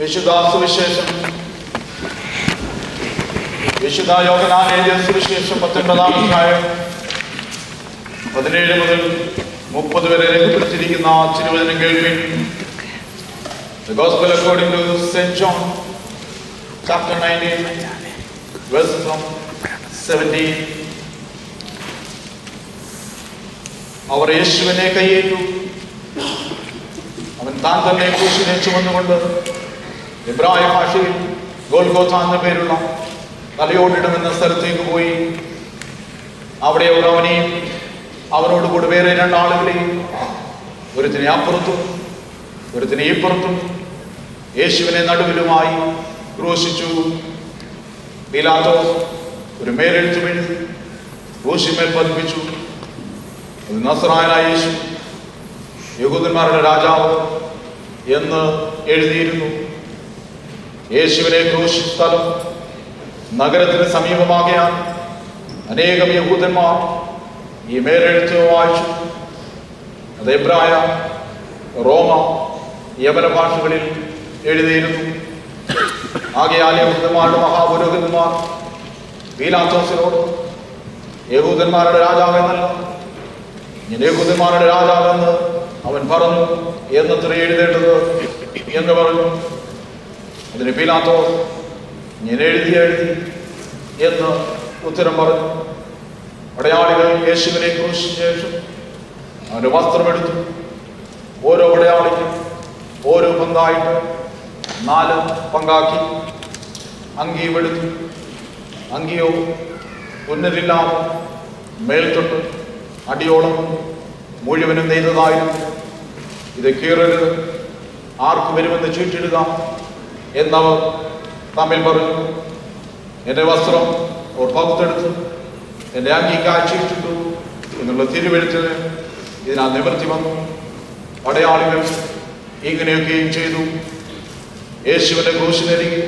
വിശുദ്ധ സുവിശേഷം വിശുദ്ധ യോഹന്നാൻ എഴുതിയ സുവിശേഷം 19-ാം അധ്യായം 17 മുതൽ 30 വരെ രേഖപ്പെടുത്തിയിരിക്കുന്ന തിരുവചനം കേൾപ്പിൻ. The Gospel according to St. John, chapter 19, verse from 17. അവർ യേശുവിനെ കൈയേറ്റു. അവൻ താൻ തന്നെ ക്രൂശിനെ ചുമന്നുകൊണ്ട് എബ്രായ ഭാഷയിൽ ഗോൽഗോഥ എന്ന പേരുള്ള തലയോടിടമെന്ന സ്ഥലത്തേക്ക് പോയി. അവിടെ അവനെയും അവനോട് കൂടെ വേറെ 2 ആളുകളെയും, ഒരുത്തിനെ അപ്പുറത്തും ഒരുത്തിനെ ഇപ്പുറത്തും, യേശുവിനെ നടുവിലുമായി ക്രൂശിച്ചു. പീലാത്തോസ് ഒരു മേലെഴുത്ത് എഴുതി ക്രൂശിന്മേൽ പതിപ്പിച്ചു. അത് നസ്രായനായ യേശു, യഹൂദന്മാരുടെ രാജാവ് എന്ന് എഴുതിയിരുന്നു. യേശുവിനെ ക്രൂശിച്ച സ്ഥലം നഗരത്തിന് സമീപമാകയാൽ അനേകം യഹൂദന്മാർ ഈ മേലെഴുത്ത് വായിച്ചു. അത് എബ്രായ, റോമ, യവന ഭാഷകളിൽ എഴുതിയിരുന്നു. ആകയാൽ യഹൂദന്മാരുടെ മഹാപുരോഹിതന്മാർ പീലാത്തോസിനോട്, യഹൂദന്മാരുടെ രാജാവെന്നല്ല, ഞാൻ യഹൂദന്മാരുടെ രാജാവെന്ന് അവൻ പറഞ്ഞു എന്നത്ര എഴുതേണ്ടത് എന്ന് പറഞ്ഞു. അതിന് പീലാത്തോസ്, ഞാൻ എഴുതി എന്ന് ഉത്തരം പറഞ്ഞു. പടയാളികൾ യേശുവിനെ ക്രൂശിച്ച ശേഷം അവന്റെ വസ്ത്രമെടുത്തു. ഓരോ പടയാളിക്കും ഓരോ പങ്കായിട്ട് 4 പങ്കാക്കി അങ്കിയും എടുത്തു. അങ്കിയോ ഉന്നതില്ലാതെ മേൽത്തൊട്ട് അടിയോളം മുഴുവനും നെയ്തതായിരുന്നു. ഇത് കീറരുത്, ആർക്ക് വരുമെന്ന് ചുറ്റിടുക എന്നവർ തമ്മിൽ പറഞ്ഞു. എൻ്റെ വസ്ത്രം അവർ പകുത്തെടുത്ത് എൻ്റെ അങ്കി കാഴ്ചയിട്ടു എന്നുള്ള തിരുവെഴുത്തിന് ഇതിനാൽ നിവൃത്തി വന്നു. പടയാളികൾ ഇങ്ങനെയൊക്കെയും ചെയ്തു. യേശുവിൻ്റെ ക്രൂശിനരികിൽ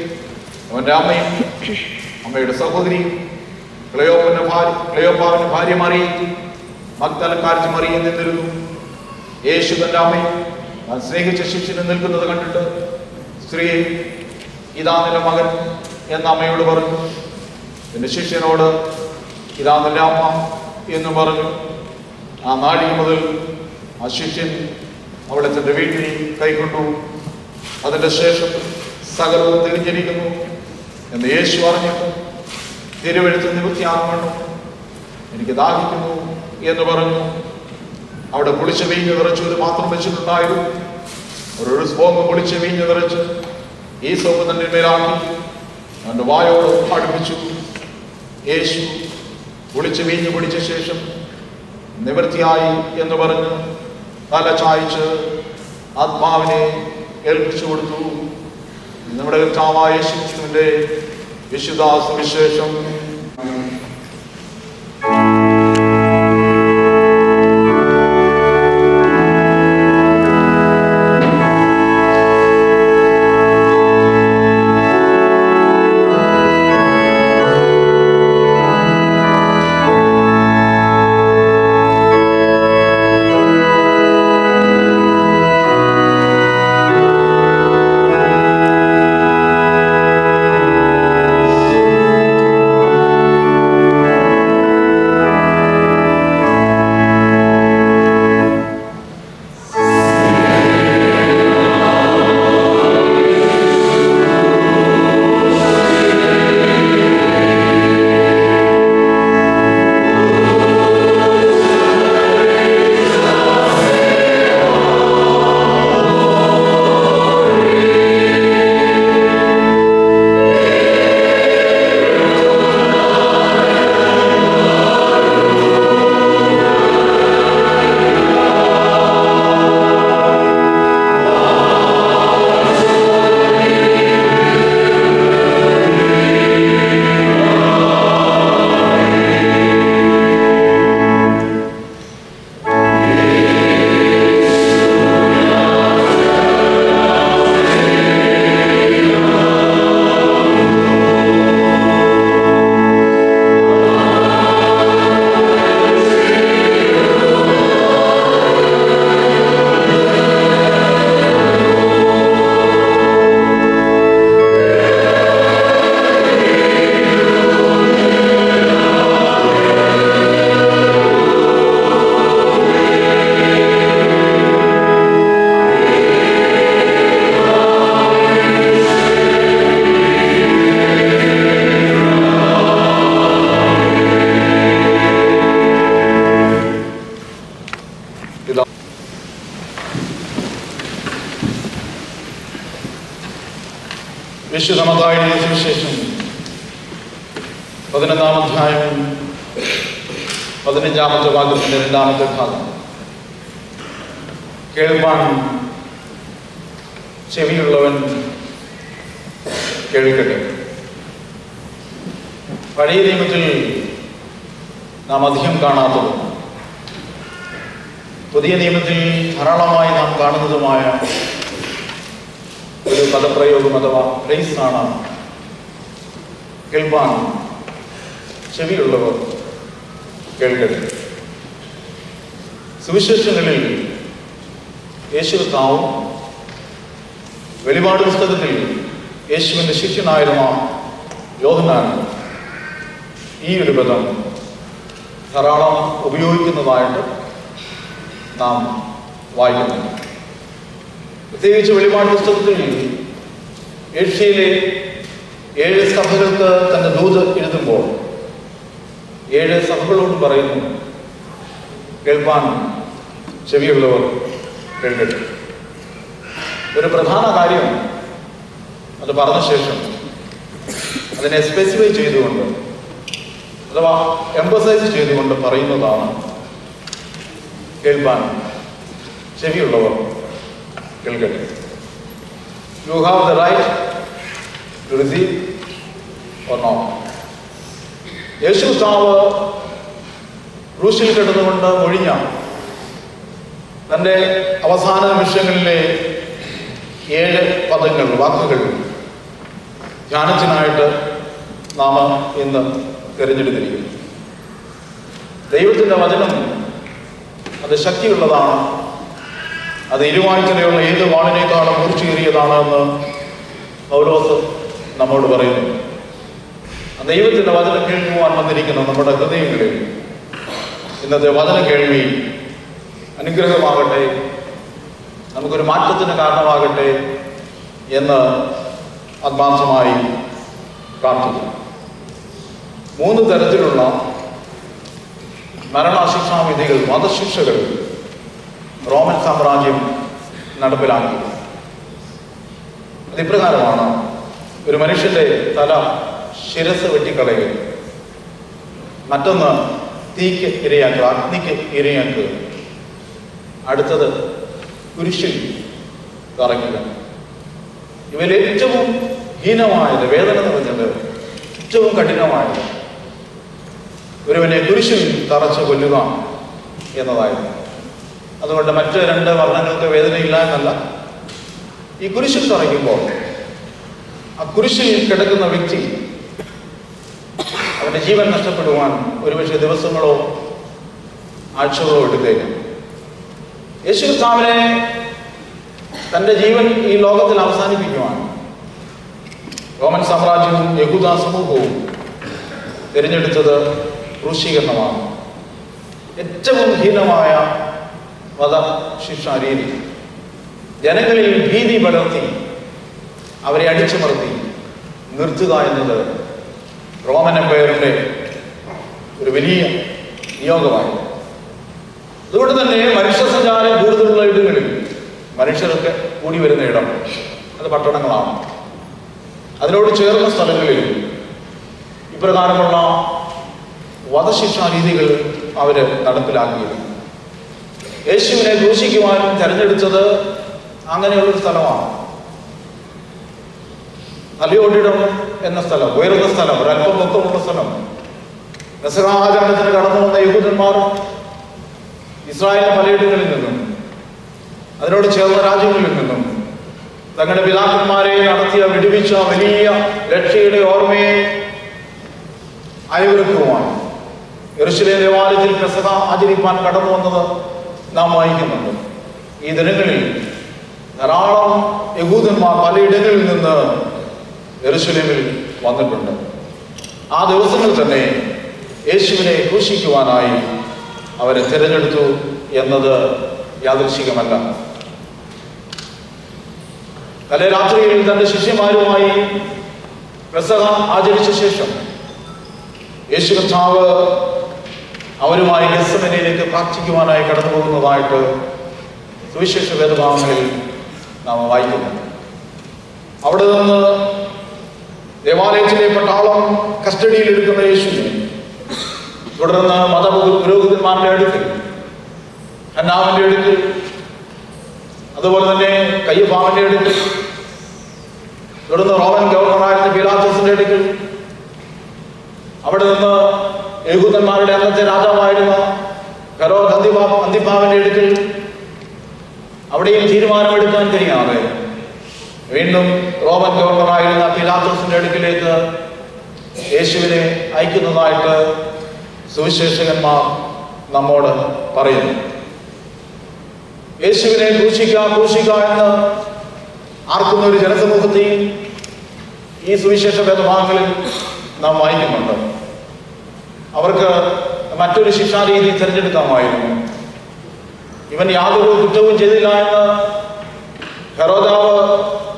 അവൻ്റെ അമ്മയും അമ്മയുടെ സഹോദരിയും ക്ലെയോപ്പാവിൻ്റെ ഭാര്യ മറിയയും മഗ്ദലക്കാരത്തി മറിയയും നിന്നിരുന്നു. യേശു തൻ്റെ അമ്മയും താൻ സ്നേഹിച്ച ശിഷ്യനെ നിൽക്കുന്നത് കണ്ടിട്ട്, സ്ത്രീയെ, ഇതാ നിന്റെ മകൻ എന്ന അമ്മയോട് പറഞ്ഞു. എൻ്റെ ശിഷ്യനോട്, ഇതാ നിന്റെ അമ്മ എന്ന് പറഞ്ഞു. ആ നാഴിക മുതൽ ആ ശിഷ്യൻ അവളെ തൻ്റെ വീട്ടിൽ കൈക്കൊണ്ടു. അതിൻ്റെ ശേഷം സകലവും തിരിഞ്ഞിരിക്കുന്നു എന്ന് യേശു അറിഞ്ഞിട്ട് തിരുവെഴുത്ത് നിവൃത്തിയാകണം, എനിക്ക് ദാഹിക്കുന്നു എന്ന് പറഞ്ഞു. അവിടെ പുളിച്ച വീഞ്ഞ് നിറച്ച് ഒരു പാത്രം വെച്ചിട്ടുണ്ടായിരുന്നു. ഒരു സ്പോങ് പുളിച്ച വീഞ്ഞ് നിറച്ച് ഈ സോപ്പ് തന്നെ മേലാക്കി അവൻ്റെ വായോട് അടുപ്പിച്ചു. യേശു പുളിച്ച വീഞ്ഞ് കുടിച്ച ശേഷം നിവൃത്തിയായി എന്ന് പറഞ്ഞ് തല ചായ്ച്ച് ആത്മാവിനെ ഏൽപ്പിച്ചു കൊടുത്തു. നമ്മുടെ കർത്താവായ യേശുവിന്റെ വിശുദ്ധ സുവിശേഷം. വിശുദ്ധ മത്തായിയുടെ സുവിശേഷം 11-ാം അധ്യായം 15-ാമത്തെ വാക്യത്തിന്റെ 2-ാമത്തെ ഭാഗം. കേൾപ്പാൻ ചെവിയുള്ളവൻ കേൾക്കട്ടെ. പഴയ നിയമത്തിൽ നാം അധികം കാണാത്തതും പുതിയ നിയമത്തിൽ ധാരാളമായി നാം കാണുന്നതുമായ ഒരു പദപ്രയോഗം അഥവാ ഫ്രേസ് ആണ് കേൾപ്പാൻ ചെവിയുള്ളവർ കേൾക്കട്ടെ. സുവിശേഷങ്ങളിൽ യേശു കർത്താവും വെളിപാട് പുസ്തകത്തിൽ യേശുവിൻ്റെ ശിഷ്യനായിരുന്ന യോഹന്നാൻ ഈ ഒരു പദം ധാരാളം ഉപയോഗിക്കുന്നതായിട്ട് നാം വായിക്കുന്നു. പ്രത്യേകിച്ച് വെളിപാട് പുസ്തകത്തിൽ ഏഷ്യയിലെ 7 സഭകൾക്ക് തന്റെ ദൂത് എഴുതുമ്പോൾ 7 സഭകളോട് പറയുന്നു, കേൾപ്പാൻ ചെവിയുള്ളവർ കേൾക്കട്ടെ. ഒരു പ്രധാന കാര്യം അത് പറഞ്ഞ ശേഷം അതിനെ സ്പെസിഫൈ ചെയ്തുകൊണ്ട് അഥവാ എംഫസൈസ് ചെയ്തുകൊണ്ട് പറയുന്നതാണ് കേൾപ്പാൻ ചെവിയുള്ളവർ കേൾക്കട്ടെ. You have the right to receive or not. Yesu കർത്താവ് ക്രൂശിൽ കിടന്നുകൊണ്ട് മൊഴിഞ്ഞ തൻ്റെ അവസാന നിമിഷങ്ങളിലെ 7 പദങ്ങൾ, വാക്കുകൾ ധ്യാനത്തിനായിട്ട് നാം ഇന്ന് തിരഞ്ഞെടുത്തിരിക്കുന്നു. ദൈവത്തിൻ്റെ വചനം അത് ശക്തിയുള്ളതാണ്. അത് ഇരുവായ്ത്തലയുള്ള ഏത് വാളിനേക്കാളും മൂർച്ചയേറിയതാണ് എന്ന് പൗലോസ് നമ്മോട് പറയുന്നു. ദൈവത്തിൻ്റെ വചനം കേൾക്കുവാൻ വന്നിരിക്കുന്ന നമ്മുടെ ഹൃദയങ്ങളിൽ ഇന്നത്തെ വചന കേൾവി അനുഗ്രഹമാകട്ടെ, നമുക്കൊരു മാറ്റത്തിന് കാരണമാകട്ടെ എന്ന് ആത്മാർത്ഥമായി പ്രാർത്ഥിക്കുന്നു. 3 തരത്തിലുള്ള മരണശിക്ഷാവിധികൾ, വധശിക്ഷകൾ റോമൻ സാമ്രാജ്യം നടപ്പിലാക്കി. അതിപ്രകാരമാണ്: ഒരു മനുഷ്യന്റെ തല ശിരസ് വെട്ടിക്കളയുക, മറ്റൊന്ന് തീക്ക് ഇരയാക്കുക, അഗ്നിക്ക് ഇരയാക്കുക, അടുത്തത് കുരിശിൽ തറയ്ക്കുക. ഇവയിൽ ഏറ്റവും ഹീനമായത്, വേദന നിറഞ്ഞത്, ഏറ്റവും കഠിനമായത് ഒരുവനെ കുരിശിൽ തറച്ച് കൊല്ലുക എന്നതായിരുന്നു. അതുകൊണ്ട് മറ്റ് 2 വർണ്ണങ്ങൾക്ക് വേദനയില്ല എന്നല്ല. ഈ കുരിശിൽ തറയ്ക്കുമ്പോൾ ആ കുരിശിൽ കിടക്കുന്ന വ്യക്തി അവന്റെ ജീവൻ നഷ്ടപ്പെടുവാൻ ഒരുപക്ഷെ ദിവസങ്ങളോ ആഴ്ചകളോ എടുത്തേക്കാം. യേശു കർത്താവിനെ തൻ്റെ ജീവൻ ഈ ലോകത്തിൽ അവസാനിപ്പിക്കുവാൻ റോമൻ സാമ്രാജ്യവും യഹൂദ സമൂഹവും തിരഞ്ഞെടുത്തത് ക്രൂശീകരണമാണ്. ഏറ്റവും ഹീനമായ വധശിക്ഷാരീതി. ജനങ്ങളിൽ ഭീതി പടർത്തി അവരെ അടിച്ചമർത്തി നിർത്തുക എന്നത് റോമൻ എംപയറിന്റെ ഒരു വലിയ നിയോഗമായിരുന്നു. അതുകൊണ്ട് തന്നെ മനുഷ്യസഞ്ചാരം കൂടുതലുള്ള ഇടങ്ങളിൽ, മനുഷ്യരൊക്കെ കൂടി വരുന്ന ഇടം അത് പട്ടണങ്ങളാണ്. അതിനോട് ചേർന്ന സ്ഥലങ്ങളിൽ ഇപ്രകാരമുള്ള വധശിക്ഷാ രീതികൾ അവർ നടപ്പിലാക്കിയിരുന്നു. യേശുവിനെ ക്രൂശിക്കുവാൻ തെരഞ്ഞെടുത്തത് അങ്ങനെയുള്ളൊരു സ്ഥലമാണ്. നല്ലയോടിടം എന്ന സ്ഥലം, ഉയർന്ന സ്ഥലം, ഒരല്പം പൊക്കമുള്ള സ്ഥലം. പെസഹാചരണത്തിന് കടന്നു വന്ന യഹൂദന്മാർ ഇസ്രായേലിന്റെ പലയിടങ്ങളിൽ നിന്നും അതിനോട് ചേർന്ന രാജ്യങ്ങളിൽ നിന്നും തങ്ങളുടെ പിതാക്കന്മാരെ നടത്തിയ വിടുവിച്ച വലിയ രക്ഷയുടെ ഓർമ്മയെ അയവിറക്കുവാൻ യെരൂശലേം ദേവാലയത്തിൽ പെസഹ ആചരിപ്പാൻ കടന്നു വന്നത് നാം വായിക്കുന്നുണ്ട്. ഈ ദിനങ്ങളിൽ ധാരാളം യഹൂദന്മാർ പലയിടങ്ങളിൽ നിന്ന് യെരൂശലേമിൽ വന്നിട്ടുണ്ട്. ആ ദിവസങ്ങളിൽ തന്നെ യേശുവിനെ ക്രൂശിക്കുവാനായി അവരെ തിരഞ്ഞെടുത്തു എന്നത് യാദൃശ്ചികമല്ല. തലേ രാത്രിയിൽ തന്റെ ശിഷ്യന്മാരുമായി പെസഹ ആചരിച്ച ശേഷം യേശു കർത്താവ് അവരുമായി ഗെത്സമനയിലേക്ക് പ്രാർത്ഥിക്കുവാനായി കടന്നു പോകുന്നതായിട്ട് സുവിശേഷ വേദഭാഗങ്ങളിൽ നാം വായിക്കുന്നു. അവിടെ നിന്ന് ദേവാലയത്തിലെ പട്ടാളം കസ്റ്റഡിയിൽ എടുക്കുന്ന യേശുവിനെ തുടർന്ന് പുരോഹിതന്മാരുടെ അടുക്കൽ, ഹന്നാവിന്റെ അടുക്കൽ, അതുപോലെ തന്നെ കയ്യഫാവിന്റെ അടുക്കൽ, തുടർന്ന് റോമൻ ഗവർണറായിരുന്ന പീലാത്തോസിന്റെ അടുക്കൽ, അവിടെ നിന്ന് യഹൂദന്മാരുടെ അന്നത്തെ രാജാവായിരുന്ന ഹെരോദ് അന്തിപ്പാവിന്റെ അടുക്കൽ, അവിടെയും തീരുമാനമെടുക്കാൻ കഴിയാതെ വീണ്ടും റോമൻ ഗവർണറായിരുന്ന പീലാത്തോസിന്റെ അടുക്കിലേക്ക് യേശുവിനെ അയക്കുന്നതായിട്ട് സുവിശേഷകന്മാർ നമ്മോട് പറയുന്നു. യേശുവിനെ ക്രൂശിക്ക എന്ന് ആർക്കുന്ന ഒരു ജനസമൂഹത്തെയും ഈ സുവിശേഷ വേദഭാഗങ്ങളിൽ നാം വായിക്കുന്നുണ്ട്. അവർക്ക് മറ്റൊരു ശിക്ഷാരീതി തിരഞ്ഞെടുക്കാമായിരുന്നു. ഇവൻ യാതൊരു കുറ്റവും ചെയ്തില്ല എന്ന് ഹെരോദാവ്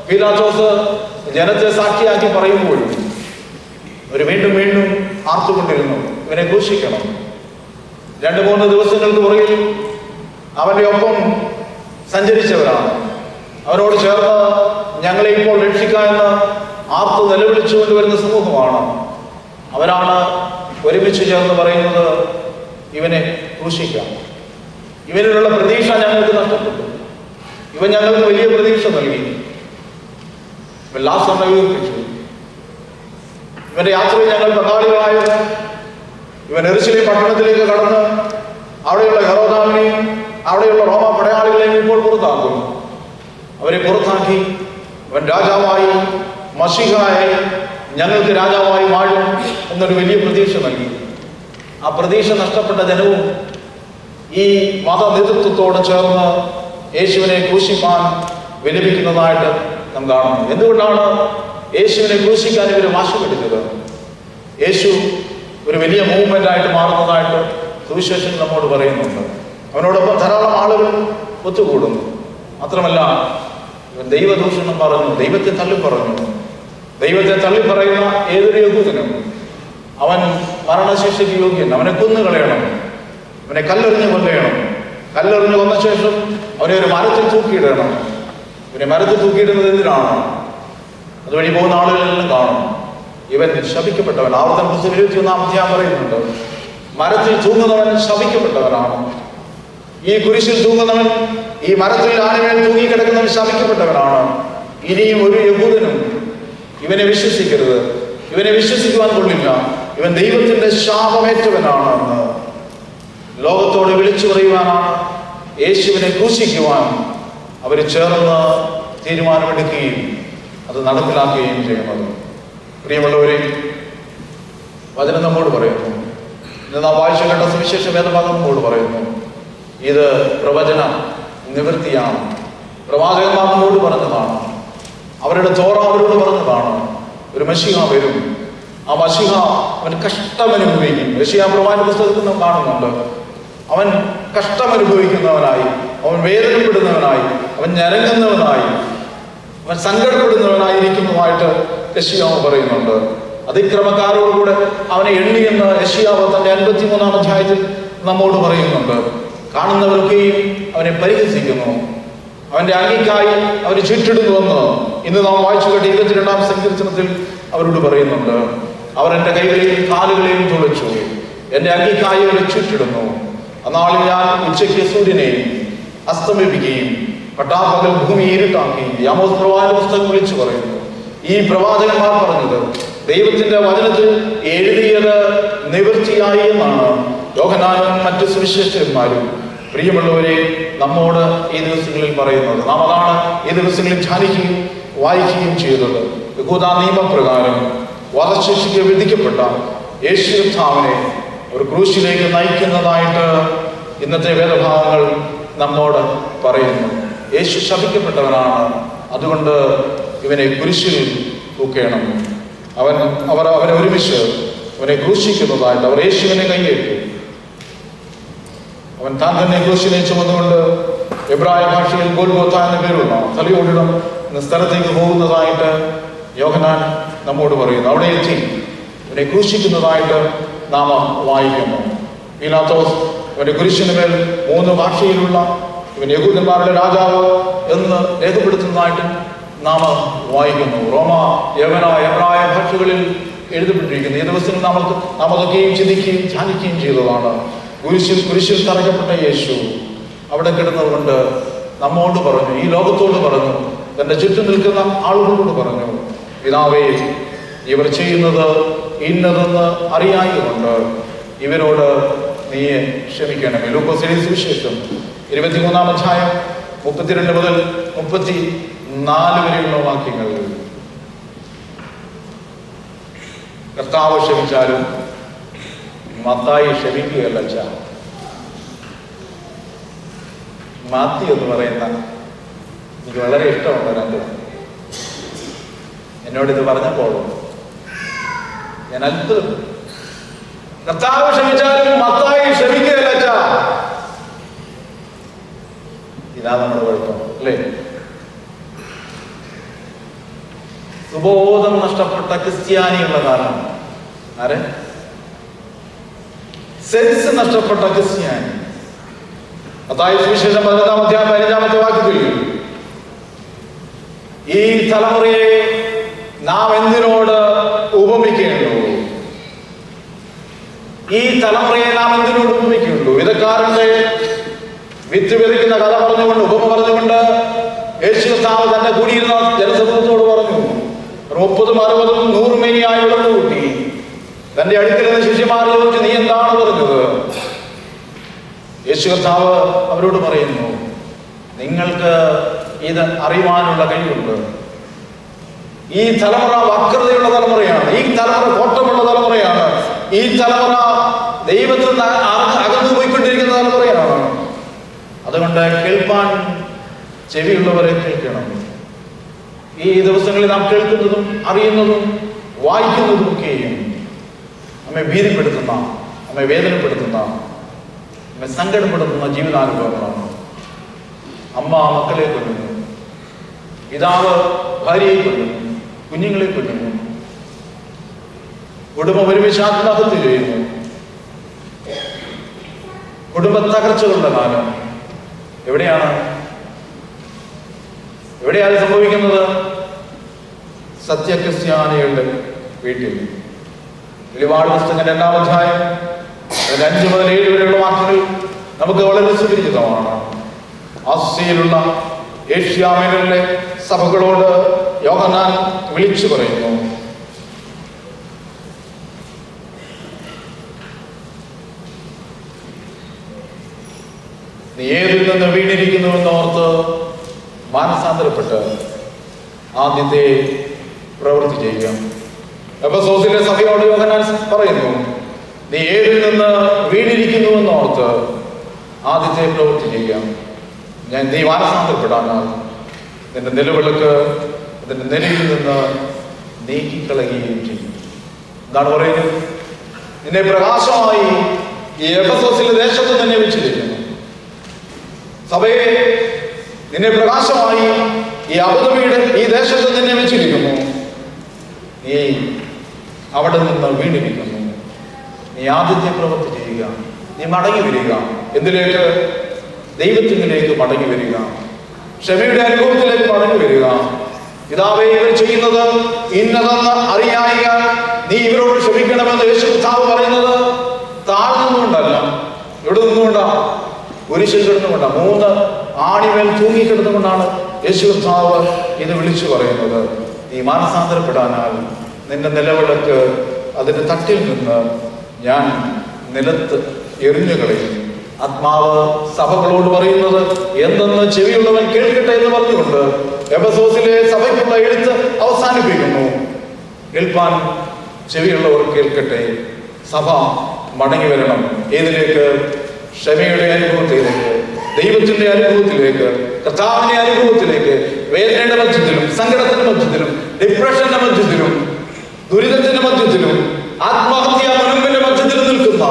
പീലാത്തോസ് ജനത്തെ സാക്ഷിയാക്കി പറയുമ്പോഴും അവർ വീണ്ടും വീണ്ടും ആർത്തുകൊണ്ടിരുന്നു, ഇവനെ ക്രൂശിക്കണം. 2-3 ദിവസങ്ങൾക്ക് പുറകിൽ അവന്റെ ഒപ്പം സഞ്ചരിച്ചവരാണ്. അവരോട് ചേർന്ന് ഞങ്ങളെ ഇപ്പോൾ രക്ഷിക്കുക എന്ന് ആർത്തു നിലവിളിച്ചുകൊണ്ട് വരുന്ന സമൂഹമാണ്. അവരാണ് ഒരുമിച്ച് ചേർന്ന് പറയുന്നത്, ഇവനെ ക്രൂശിക്കാം. ഇവനിലുള്ള പ്രതീക്ഷ ഞങ്ങൾക്ക് നഷ്ടപ്പെട്ടു. ഇവൻ ഞങ്ങൾക്ക് വലിയ പ്രതീക്ഷ നൽകി. ഇവൻ ലാസറിനെ ഉയർപ്പിച്ചു. ഇവന്റെ യാത്രയിൽ ഞങ്ങൾ പങ്കാളികളായത്. ഇവൻ യെരൂശലേം പട്ടണത്തിലേക്ക് കടന്ന് അവിടെയുള്ള ഹെരോദാവിനെയും അവിടെയുള്ള റോമ പടയാളികളെയും ഇപ്പോൾ പുറത്താക്കും. അവരെ പുറത്താക്കി അവൻ രാജാവായി, മശീഹായി, ഞങ്ങൾക്ക് രാജാവായി വാഴും എന്നൊരു വലിയ പ്രതീക്ഷ നൽകി. ആ പ്രതീക്ഷ നഷ്ടപ്പെട്ട ജനവും ഈ മത നേതൃത്വത്തോട് ചേർന്ന് യേശുവിനെ ക്രൂശിക്കാൻ വിലപിക്കുന്നതായിട്ട് നാം കാണുന്നു. എന്തുകൊണ്ടാണ് യേശുവിനെ ക്രൂശിക്കാൻ ഇവർ വാശിപ്പെടുന്നത്? യേശു ഒരു വലിയ മൂവ്മെന്റ് ആയിട്ട് മാറുന്നതായിട്ട് സുവിശേഷൻ നമ്മോട് പറയുന്നുണ്ട്. അവനോടൊപ്പം ധാരാളം ആളുകൾ ഒത്തുകൂടുന്നു. മാത്രമല്ല ഇവൻ ദൈവദൂഷണം പറഞ്ഞു, ദൈവത്തെ തള്ളിപ്പറഞ്ഞു. ദൈവത്തെ തള്ളിപ്പറയുന്ന ഏതൊരു യഹൂദനും അവൻ മരണശിക്ഷയ്ക്ക് യോഗ്യൻ. അവനെ കൊന്നുകളയണം, അവനെ കല്ലെറിഞ്ഞ് കൊല്ലണം. കല്ലെറിഞ്ഞ് കൊന്ന ശേഷം അവനെ ഒരു മരത്തിൽ തൂക്കിയിടണം. ഇവനെ മരത്തിൽ തൂക്കിയിടുന്നത് എന്തിനാണ്? അതുവഴി പോകുന്ന ആളുകളെല്ലാം കാണും ഇവൻ ശപിക്കപ്പെട്ടവൻ. ആവർത്തന പുസ്തകം 21-ാം അധ്യായം പറയുന്നുണ്ട്, മരത്തിൽ തൂങ്ങുന്നവൻ ശപിക്കപ്പെട്ടവനാണ്. ഈ കുരിശിൽ തൂങ്ങുന്നവൻ, ഈ മരത്തിൽ ആണിമേൽ തൂങ്ങിക്കിടക്കുന്നവൻ ശപിക്കപ്പെട്ടവനാണ്. ഇനിയും ഒരു യഹൂദനും ഇവനെ വിശ്വസിക്കരുത്, ഇവനെ വിശ്വസിക്കുവാൻ കൊള്ളില്ല, ഇവൻ ദൈവത്തിന്റെ ശാപമേറ്റവനാണ് എന്ന് ലോകത്തോട് വിളിച്ചു പറയുവാനാണ് യേശുവിനെ ക്രൂശിക്കുവാൻ അവർ ചേർന്ന് തീരുമാനമെടുക്കുകയും അത് നടപ്പിലാക്കുകയും ചെയ്യുന്നത്. പ്രിയമുള്ളവരെ, വചനം നമ്മോട് പറയുന്നു, ഇന്ന് നാം വായിച്ചു കേട്ട സുവിശേഷ വേദഭാഗം നമ്മോട് പറയുന്നു, ഇത് പ്രവചന നിവൃത്തിയാണ്. പ്രവാചകന്മാർ നമ്മോട് പറഞ്ഞതാണ്, അവരുടെ തോറ അവരോട് പറഞ്ഞതാണ്, ഒരു മശീഹ വരും. ആ മശീഹ അവൻ കഷ്ടമനുഭവിക്കും. യെശയ്യാ പ്രവാചക പുസ്തകത്തിൽ നാം കാണുന്നുണ്ട്, അവൻ കഷ്ടമനുഭവിക്കുന്നവനായി, അവൻ വേദനപ്പെടുന്നവനായി, അവൻ ഞരങ്ങുന്നവനായി, അവൻ സങ്കടപ്പെടുന്നവനായിരിക്കുന്നതുമായിട്ട് യെശയ്യാവ് പറയുന്നുണ്ട്. അതിക്രമക്കാരോടുകൂടെ അവനെ എണ്ണിയെന്ന് യെശയ്യാവ് തന്റെ 53-ാം അധ്യായത്തിൽ നമ്മോട് പറയുന്നുണ്ട്. കാണുന്നവർക്കെയും അവനെ പരിഹസിക്കുന്നു, അവന്റെ അങ്കിക്കായി അവന് ചുറ്റിടുന്നുവെന്ന് ഇന്ന് നാം വായിച്ചു കേട്ട 22-ാം സങ്കീർത്തനത്തിൽ അവരോട് പറയുന്നുണ്ട്. അവർ എൻ്റെ കൈകളെയും കാലുകളെയും തുളച്ചു, എൻ്റെ അങ്കിക്കായി അവരെ ചുറ്റിടുന്നു. അന്നാളിൽ ഞാൻ ഉച്ചയ്ക്ക് സൂര്യനെ അസ്തമിപ്പിക്കുകയും പട്ടാപ്പകൽ ഭൂമി ഇരുട്ടാക്കുകയും. ആമോസ് പ്രവാചക പുസ്തകം വിളിച്ചു പറയുന്നു, ഈ പ്രവാചകന്മാർ പറഞ്ഞത് ദൈവത്തിന്റെ വചനത്തിൽ എഴുതിയത് നിവൃത്തിയായി എന്നാണ് യോഹന്നാനും മറ്റു സുവിശേഷകന്മാരും പ്രിയമുള്ളവരെ നമ്മോട് ഈ ദിവസങ്ങളിൽ പറയുന്നത്. നാം അതാണ് ഈ ദിവസങ്ങളിൽ ധ്യാനിക്കുകയും വായിക്കുകയും ചെയ്തത്. യഹൂദാ നിയമപ്രകാരം വധശിക്ഷയ്ക്ക് വിധിക്കപ്പെട്ട യേശു കർത്താവിനെ ഒരു ക്രൂശിലേക്ക് നയിക്കുന്നതായിട്ട് ഇന്നത്തെ വേദഭാഗങ്ങൾ നമ്മോട് പറയുന്നു. യേശു ശപിക്കപ്പെട്ടവനാണ്, അതുകൊണ്ട് ഇവനെ കുരിശിൽ തൂക്കണം. അവരെ ഒരുമിച്ച് അവനെ ക്രൂശിക്കുന്നതായിട്ട് അവർ യേശുവിനെ കൈയേറ്റു. അവൻ താൻ തന്നെ ക്രൂശിനെ ചുമന്നുകൊണ്ട് എബ്രായ ഭാഷയിൽ ഗോൽഗോഥ എന്ന പേരുള്ള തലയോടിടം എന്ന സ്ഥലത്തേക്ക് പോകുന്നതായിട്ട് യോഹന്നാൻ നമ്മോട് പറയുന്നു. അവിടെ എത്തി അവനെ ക്രൂശിക്കുന്നതായിട്ട് നാം വായിക്കുന്നു. പീലാത്തോസ് അവന്റെ കുരിശിന് മേൽ 3 ഭാഷയിലുള്ള ഇവൻ യഹൂദന്മാരുടെ രാജാവ് എന്ന് രേഖപ്പെടുത്തുന്നതായിട്ട് നാം വായിക്കുന്നു. റോമ, യവന, എബ്രായ ഭാഷകളിൽ എഴുതപ്പെട്ടിരിക്കുന്നു. ഈ ദിവസങ്ങൾ നാം അതൊക്കെയും ചിന്തിക്കുകയും ധ്യാനിക്കുകയും ചെയ്തതാണ്. കുരിശിൽ തറയ്ക്കപ്പെട്ട യേശു അവിടെ കിടന്നുകൊണ്ട് നമ്മോട് പറഞ്ഞു, ഈ ലോകത്തോട് പറഞ്ഞു, തൻ്റെ ചുറ്റും നിൽക്കുന്ന ആളുകളോട് പറഞ്ഞു, പിതാവേ, ഇവർ ചെയ്യുന്നത് ഇന്നതെന്ന് അറിയായതുകൊണ്ട് ഇവരോട് നീ ക്ഷമിക്കണമേ. ലൂക്കോസ് എഴുതിയ സുവിശേഷം 23-ാം അധ്യായം 32 മുതൽ 34 വരെയുള്ള വാക്യങ്ങൾ. കർത്താവ് ക്ഷമിച്ചാലും മത്തായി ക്ഷമിക്കുകയല്ല. മാത്യു എന്ന് പറയുന്ന എനിക്ക് വളരെ ഇഷ്ടമുള്ള രണ്ടും എന്നോടിത് പറഞ്ഞപ്പോൾ ഞാൻ അത്ഭുതം. കർത്താവ് ക്ഷമിച്ചാലും മത്തായി ക്ഷമിക്കുകയല്ല. ഇതാ നമ്മുടെ കുഴപ്പം, അല്ലേ? സുബോധം നഷ്ടപ്പെട്ട ക്രിസ്ത്യാനിയുള്ള കാരണം ആരെ? സെൻസ് നഷ്ടപ്പെട്ട ക്രിസ്ത്യാനി. മത്തായി സുവിശേഷം 15-ാം അധ്യായം 15-ാമത്തെ വാക്യത്തിൽ ഈ തലമുറയെ നാം എന്തിനോട് ഉപമിക്കേണ്ടു? ഈ തലമുറയെ നാം എന്തിനോട് ഉപമിക്കേണ്ടു? വിതക്കാരന്റെ വിത്ത് വിതയ്ക്കുന്ന കഥ പറഞ്ഞുകൊണ്ട്, ഉപമ പറഞ്ഞുകൊണ്ട് യേശു കർത്താവ് തന്റെ കൂടിയിരുന്ന ജനസമൂഹത്തോട് പറഞ്ഞു, 30, 60, 100 മേനിയായി വിളർന്നു കൂട്ടി. തന്റെ അടുക്കലുള്ള ശിഷ്യന്മാർ ചോദിച്ചു, നീ എന്താണ് പറഞ്ഞത്? യേശു കർത്താവ് അവരോട് പറയുന്നു, നിങ്ങൾക്ക് ഇത് അറിയുവാനുള്ള കഴിവുണ്ട്. ഈ തലമുറ വക്രതയുള്ള തലമുറയാണ്. ഈ തലമുറ കോട്ടമുള്ള തലമുറയാണ്. ഈ തലമുറ ദൈവത്തിൽ നിന്ന് അകന്നു പോയിക്കൊണ്ടിരിക്കുന്ന തലമുറയാണ്. അതുകൊണ്ട് കേൾപ്പാൻ ചെവിയുള്ളവരെ കേൾക്കണം. ഈ ദിവസങ്ങളിൽ നാം കേൾക്കുന്നതും അറിയുന്നതും വായിക്കുന്നതും ഒക്കെയും നമ്മെ ഭീതിപ്പെടുത്തുന്ന, നമ്മെ വേദനപ്പെടുത്തുന്ന, നമ്മെ സങ്കടപ്പെടുത്തുന്ന ജീവിതാനുഭവങ്ങളാണ്. അമ്മ മക്കളെ കൊല്ലുന്നു, പിതാവ് ഭാര്യയെ കൊല്ലുന്നു, കുഞ്ഞുങ്ങളെ കൊല്ലുന്നു, കുടുംബം ഒരുമിച്ച് ആത്മഹത്യ ചെയ്യുന്നു, കുടുംബ തകർച്ചകളുടെ കാലം. എവിടെയാണ് സംഭവിക്കുന്നത്? സത്യക്രിസ്ത്യാനികളുടെ വീട്ടിൽ. വെളിപാട് പുസ്തകം 2-ാം അധ്യായം 5 മുതൽ 7 വരെയുള്ള വാക്കുകൾ നമുക്ക് വളരെ സുപരിചിതമാണ്. ആസിയയിലുള്ള ഏഷ്യാമേഖലയിലെ സഭകളോട് യോഹന്നാൻ വിളിച്ചു പറയുന്നു, നീ ഏതിൽ നിന്ന് വീണിരിക്കുന്നുവെന്ന് ഓർത്ത് മാനസാന്തരപ്പെട്ട് ആദ്യത്തെ പ്രവൃത്തി ചെയ്യുക. എഫെസോസിലെ സഭയോട് യോഹന്നാൻ പറയുന്നു, നീ ഏതിൽ നിന്ന് വീണിരിക്കുന്നുവെന്ന് ഓർത്ത് ആദ്യത്തെ പ്രവൃത്തി ചെയ്യുക. നീ മാനസാന്തരപ്പെടാനാൽ നിന്റെ നിലവിളക്ക് അതിന്റെ നിലയിൽ നിന്ന് നീക്കിക്കളയുകയും ചെയ്യും. എന്താണ് പറയുന്നത്? നിന്നെ പ്രകാശമായി ഈ എഫെസോസിലെ ദേശത്ത് തന്നെ വെച്ചിരിക്കുന്നു. സഭയെ നിന്നെ പ്രകാശമായി ഈ അബുദാബിയുടെ ഈ ദേശത്ത് തന്നെ വെച്ചിരിക്കുന്നു. നീ അവിടെ നിന്ന് വീണിരിക്കുന്നു. നീ ആദ്യത്തെ പ്രവൃത്തി ചെയ്യുക. നീ മടങ്ങി വരിക. എന്തിലേക്ക്? ദൈവത്തിലേക്ക് മടങ്ങി വരിക. ക്ഷമയുടെ അനുഭവത്തിലേക്ക് മടങ്ങി വരിക. പിതാവേ, ഇവർ ചെയ്യുന്നത് ഇന്നതെന്ന് അറിയായിക നീ ഇവരോട് ക്ഷമിക്കണമെന്ന് യേശു കർത്താവ് പറയുന്നത് താഴ്ന്നുകൊണ്ടല്ല. എവിടെ നിന്നുകൊണ്ടാ? കുരിശിൽ കിടന്നുകൊണ്ടാ. 3 ആണിമേൽ തൂങ്ങിക്കിടന്നുകൊണ്ടാണ് യേശു കർത്താവ് ഇത് വിളിച്ചു പറയുന്നത്. നീ മാനസാന്തരപ്പെടാനാൽ നിന്റെ നിലവിളക്ക് അതിന്റെ തട്ടിൽ നിന്ന് ഞാൻ നിലത്ത് എറിഞ്ഞു കളയും. ആത്മാവ് സഭകളോട് പറയുന്നത് എന്തെന്ന് ചെവിയുള്ളവൻ കേൾക്കട്ടെ എന്ന് പറഞ്ഞുകൊണ്ട് എഫെസോസിലെ സഭയ്ക്കുള്ള എഴുത്ത് അവസാനിപ്പിക്കുന്നു. കേൾപ്പാൻ ചെവിയുള്ളവർ കേൾക്കട്ടെ. സഭ മടങ്ങി വരണം. ഏതിലേക്ക്? ക്ഷമയുടെ അനുഭവത്തിലേക്ക്, ദൈവത്തിന്റെ അനുഭവത്തിലേക്ക്, കർത്താവിന്റെ അനുഭവത്തിലേക്ക്. വേദനയുടെ മധ്യത്തിലും, സങ്കടത്തിന്റെ മധ്യത്തിലും, ഡിപ്രഷന്റെ മധ്യത്തിലും, ദുരിതത്തിന്റെ മധ്യത്തിലും, ആത്മഹത്യാ മുനമ്പിന്റെ മധ്യത്തിലും നിൽക്കുന്ന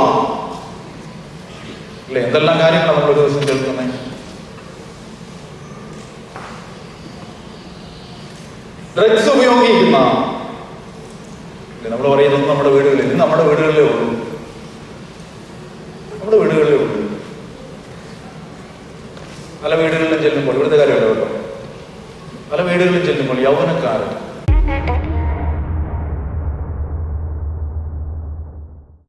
അല്ലെ എന്തെല്ലാം കാര്യങ്ങളാണ് നമ്മൾ ഒരു ദിവസം കേൾക്കുന്നത്. ഡ്രഗ്സ് ഉപയോഗിക്കുന്ന നമ്മൾ പറയുന്നത് നമ്മുടെ വീടുകളിൽ, ഇന്ന് നമ്മുടെ വീടുകളിലേ ഉള്ളൂ. നമ്മുടെ വീടുകളിലേ ഉള്ളൂ. പല വീടുകളിലും ചെല്ലുമ്പോൾ ഇവിടുത്തെ കാര്യമല്ല കേട്ടോ, പല വീടുകളിൽ ചെല്ലുമ്പോൾ യൗവനക്കാരൻ